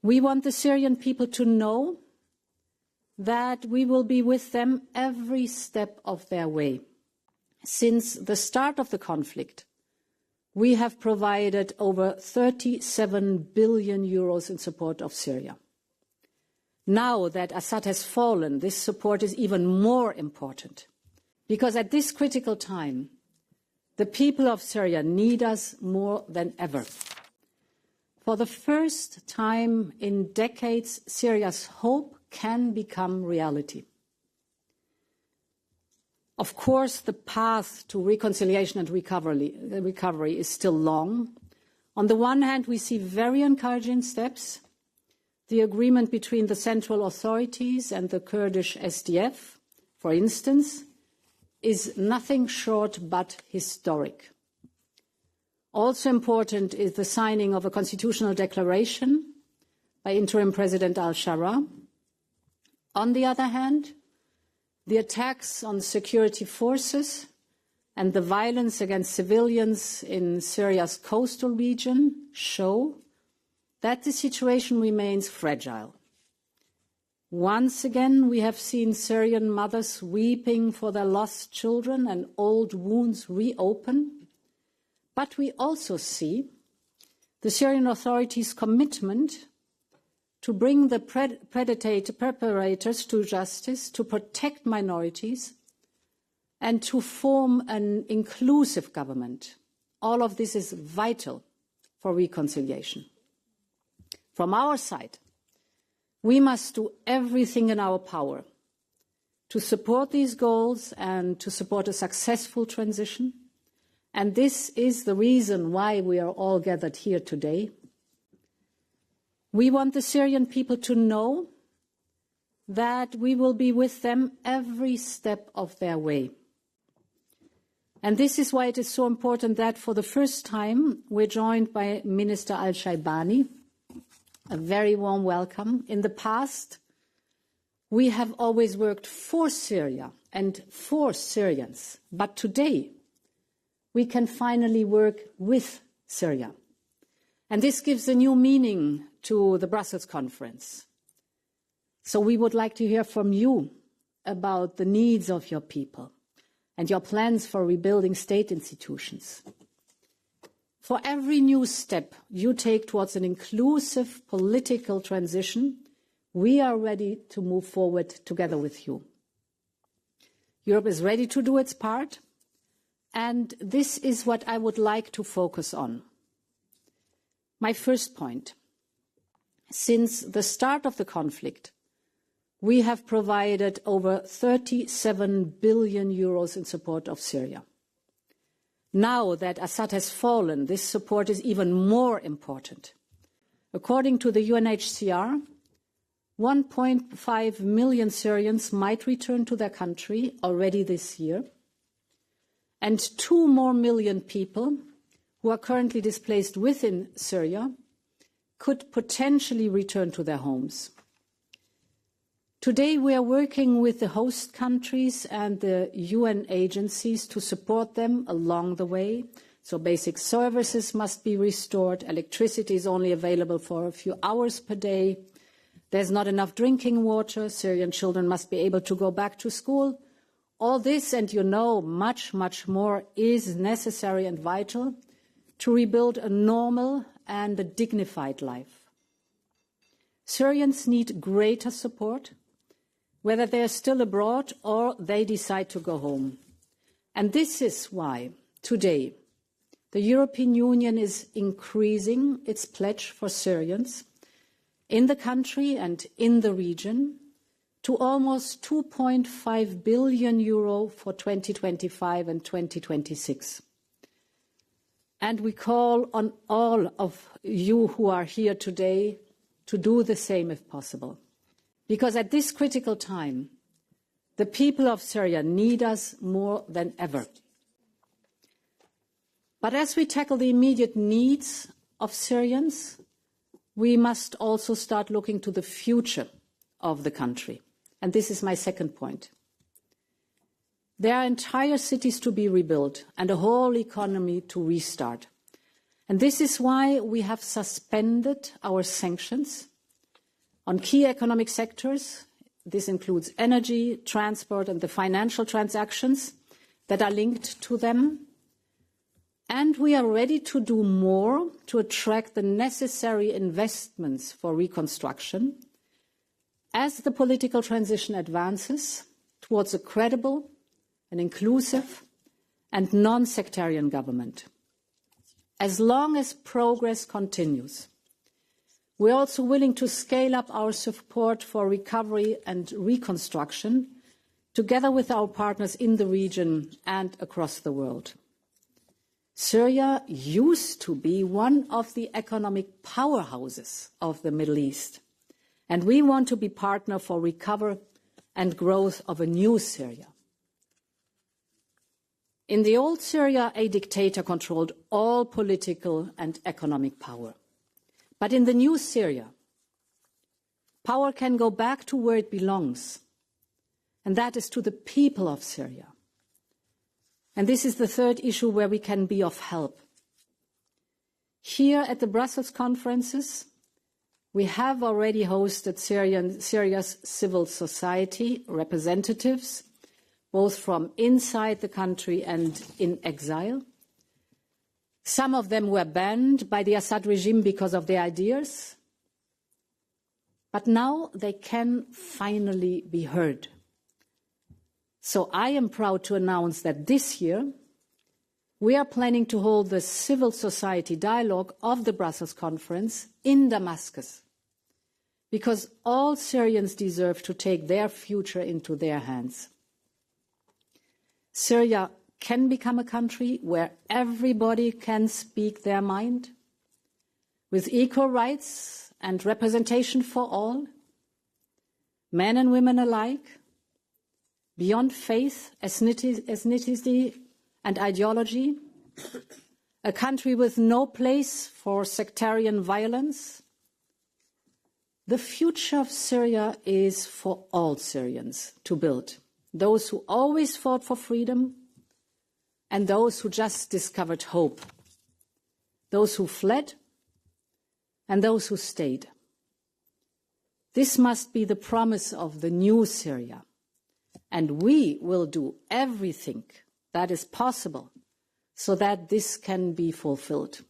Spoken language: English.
We want the Syrian people to know that we will be with them every step of their way. Since the start of the conflict, we have provided over 37 billion euros in support of Syria. Now that Assad has fallen, this support is even more important, because at this critical time, the people of Syria need us more than ever. For the first time in decades, Syria's hope can become reality. Of course, the path to reconciliation and recovery is still long. On the one hand, we see very encouraging steps. The agreement between the central authorities and the Kurdish SDF, for instance, is nothing short but historic. Also important is the signing of a constitutional declaration by interim President al-Shara. On the other hand, the attacks on security forces and the violence against civilians in Syria's coastal region show that the situation remains fragile. Once again, we have seen Syrian mothers weeping for their lost children and old wounds reopen. But we also see the Syrian authorities' commitment to bring the perpetrators to justice, to protect minorities, and to form an inclusive government. All of this is vital for reconciliation. From our side, we must do everything in our power to support these goals and to support a successful transition. And this is the reason why we are all gathered here today. We want the Syrian people to know that we will be with them every step of their way. And this is why it is so important that for the first time we're joined by Minister Al-Shaibani. A very warm welcome. In the past, we have always worked for Syria and for Syrians. But today, we can finally work with Syria. And this gives a new meaning to the Brussels conference. So we would like to hear from you about the needs of your people and your plans for rebuilding state institutions. For every new step you take towards an inclusive political transition, we are ready to move forward together with you. Europe is ready to do its part, and this is what I would like to focus on. My first point. Since the start of the conflict, we have provided over 37 billion euros in support of Syria. Now that Assad has fallen, this support is even more important. According to the UNHCR, 1.5 million Syrians might return to their country already this year, and 2 more million people who are currently displaced within Syria could potentially return to their homes. Today, we are working with the host countries and the UN agencies to support them along the way. So basic services must be restored. Electricity is only available for a few hours per day. There's not enough drinking water. Syrian children must be able to go back to school. All this, and you know, much, much more is necessary and vital to rebuild a normal and a dignified life. Syrians need greater support, whether they are still abroad or they decide to go home. And this is why today the European Union is increasing its pledge for Syrians in the country and in the region to almost 2.5 billion euro for 2025 and 2026. And we call on all of you who are here today to do the same if possible. Because at this critical time, the people of Syria need us more than ever. But as we tackle the immediate needs of Syrians, we must also start looking to the future of the country. And this is my second point. There are entire cities to be rebuilt and a whole economy to restart. And this is why we have suspended our sanctions on key economic sectors. This includes energy, transport, and the financial transactions that are linked to them. And we are ready to do more to attract the necessary investments for reconstruction as the political transition advances towards a credible and inclusive and non-sectarian government. As long as progress continues, we are also willing to scale up our support for recovery and reconstruction together with our partners in the region and across the world. Syria used to be one of the economic powerhouses of the Middle East, and we want to be partner for recovery and growth of a new Syria. In the old Syria, a dictator controlled all political and economic power. But in the new Syria, power can go back to where it belongs, and that is to the people of Syria. And this is the third issue where we can be of help. Here at the Brussels conferences, we have already hosted Syria's civil society representatives, both from inside the country and in exile. Some of them were banned by the Assad regime because of their ideas, but now they can finally be heard. So I am proud to announce that this year we are planning to hold the civil society dialogue of the Brussels conference in Damascus, because all Syrians deserve to take their future into their hands. Syria can become a country where everybody can speak their mind, with equal rights and representation for all, men and women alike, beyond faith, ethnicity, and ideology, a country with no place for sectarian violence. The future of Syria is for all Syrians to build, those who always fought for freedom and those who just discovered hope, those who fled and those who stayed. This must be the promise of the new Syria, and we will do everything that is possible so that this can be fulfilled.